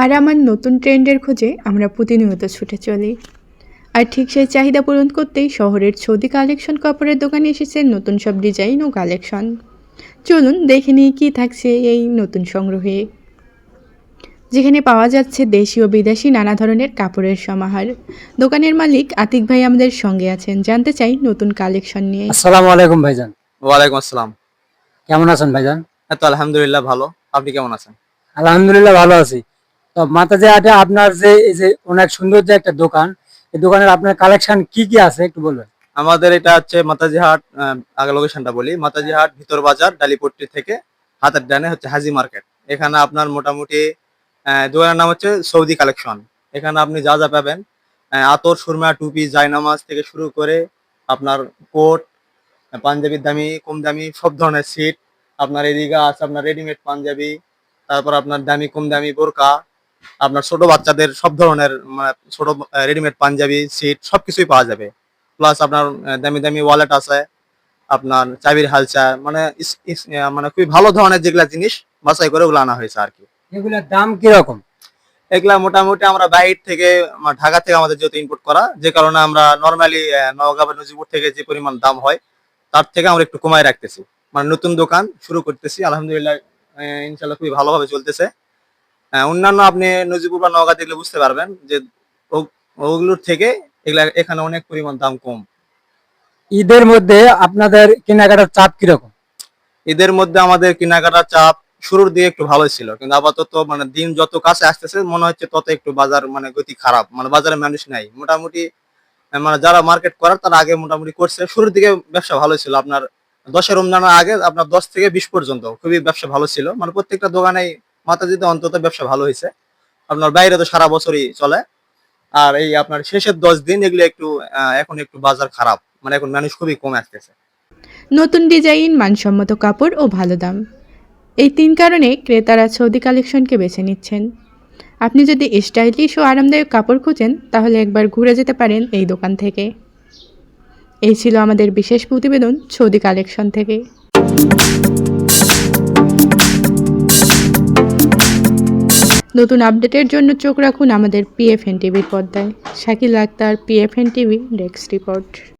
আর আমার নতুন ট্রেন্ডের খোঁজে আমরা প্রতিনিয়ত ছুটে চলি। আর ঠিক সেই চাহিদা পূরণ করতেই শহরের সৌদি কালেকশন কাপড়ের দোকানে এসেছে নতুন সব ডিজাইন ও কালেকশন। চলুন দেখে নিই কী থাকছে এই নতুন সংগ্রহে, যেখানে পাওয়া যাচ্ছে দেশি ও বিদেশি নানা ধরনের কাপড়ের সমাহার। দোকানের মালিক আতিক ভাই আমাদের সঙ্গে আছেন, জানতে চাই নতুন কালেকশন নিয়ে। আসসালামু আলাইকুম ভাইজান। ওয়ালাইকুম আসসালাম। কেমন আছেন ভাইজান? তো আলহামদুলিল্লাহ ভালো। আপনি কেমন আছেন? আলহামদুলিল্লাহ ভালো আছি। তো মাতাজি হাটে আপনার যে এই যে অনেক সুন্দর যে একটা দোকান, এই দোকানের আপনার কালেকশন কি কি আছে একটু বলবেন? আমাদের এটা হচ্ছে মাতাজি হাট। আগে লোকেশনটা বলি, মাতাজি হাট ভিতর বাজার ডালিপট্টি থেকে হাতের ডানে হচ্ছে হাজি মার্কেট। এখানে আপনার মোটামুটি দোকানের নাম হচ্ছে সৌদি কালেকশন। এখানে আপনি যা যা পাবেন, আতর, সুরমা, টুপি, জায়নামাজ থেকে শুরু করে আপনার কোট, পাঞ্জাবির দামি, কম দামি সব ধরনের সিট। আপনার এদিকে আছে আপনার রেডিমেড পাঞ্জাবি, তারপর আপনার দামি কম দামি বোরকা, আপনার ছোট বাচ্চাদের সব ধরনের মানে ছোট রেডিমেড পাঞ্জাবি, সিট সবকিছুই পাওয়া যাবে। প্লাস আপনার দামি দামি ওয়ালেট আছে, আপনার চাবির হালচা, মানে মানে খুবই ভালো ধরনের যেগুলা জিনিস বাছাই করে ওগুলো আনা হয়েছে আর কি। এগুলোর দাম কিরকম? এগুলা মোটামুটি আমরা বাইরে থেকে ঢাকা থেকে আমাদের যেহেতু ইম্পোর্ট করা, যে কারণে আমরা নর্মালি নওগাঁ বা নজিপুর থেকে যে পরিমাণ দাম হয় তার থেকে আমরা একটু কমায় রাখতেছি। মানে নতুন দোকান শুরু করতেছি, আলহামদুলিল্লাহ ইনশাল্লাহ খুবই ভালোভাবে চলতেছে। অন্যান্য আপনি নজিপুর বা নওগাঁ দেখলে বুঝতে পারবেন যে ওগুলোর থেকে এগুলা এখানে অনেক পরিমাণ দাম কম। ঈদের মধ্যে আপনাদের কেনাকাটার চাপ কিরকম? ঈদের মধ্যে আমাদের কেনাকাটার চাপ শুরুর দিকে একটু ভালো ছিল, কিন্তু আপাতত মানে দিন যত কাছে আসতেছে মনে হচ্ছে তত একটু বাজার মানে গতি খারাপ, মানে বাজারে মানুষ নাই মোটামুটি। মানে যারা মার্কেট করার তারা আগে মোটামুটি করছে, শুরুর দিকে ব্যবসা ভালো ছিল। আপনার 10 রমজানের আগে আপনার 10 থেকে 20 পর্যন্ত খুবই ব্যবসা ভালো ছিল, মানে প্রত্যেকটা দোকানেই মাতাজিতে অন্তত ব্যবসা ভালো হয়েছে। আপনার বাইরে তো সারা বছরই চলে। আর এই আপনার শেষের 10 দিন এগুলো একটু এখন একটু বাজার খারাপ, মানে এখন মানুষ খুবই কম আসতেছে। নতুন ডিজাইন, মানসম্মত কাপড় ও ভালো দাম, এই তিন কারণে ক্রেতারা সৌদি কালেকশনকে বেছে নিচ্ছেন। আপনি যদি স্টাইলিশ ও আরামদায়ক কাপড় খুঁজেন তাহলে একবার ঘুরে যেতে পারেন এই দোকান থেকে। এই ছিল আমাদের বিশেষ প্রতিবেদন সৌদি কালেকশন থেকে। নতুন আপডেটের জন্য চোখ রাখুন আমাদের PFN টিভির পর্দায়। Shakil Akhtar, PFN TV, desk report.